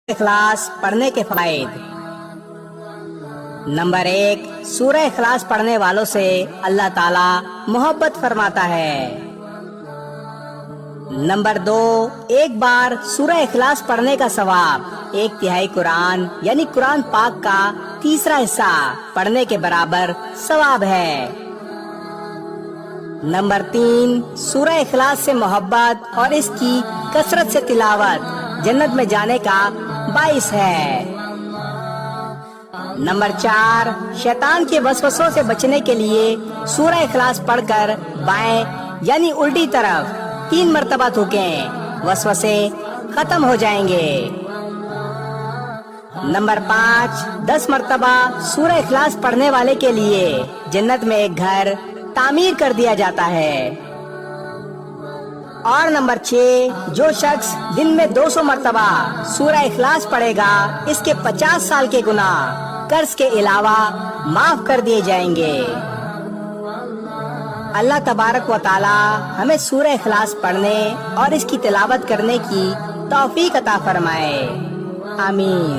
इखलास पढ़ने के फायदे। नंबर 1, सूरह इखलास पढ़ने वालों से अल्लाह ताला मोहब्बत फरमाता है। नंबर 2, एक बार सूरह इखलास पढ़ने का सवाब 1/3 कुरान यानी कुरान पाक का तीसरा हिस्सा पढ़ने के बराबर सवाब है। नंबर 3, सूरह इखलास से मोहब्बत और इसकी कसरत से तिलावत जन्नत में जाने का बाइस है। नंबर 4, शैतान के वसवसों से बचने के लिए सूरह इखलास पढ़कर बाएं यानी उल्टी तरफ 3 मरतबा थूकें, वसवसे खत्म हो जाएंगे। नंबर 5, 10 मरतबा सूरह इखलास पढ़ने वाले के लिए जन्नत में एक घर तामीर कर दिया जाता है। और नंबर 6, जो शख्स दिन में 200 मरतबा सूरह इखलास पढ़ेगा इसके 50 साल के गुनाह कर्ज के अलावा माफ कर दिए जाएंगे। अल्लाह तबारक व ताला हमें सूरह इखलास पढ़ने और इसकी तिलावत करने की तौफीक अता फरमाए। आमीन।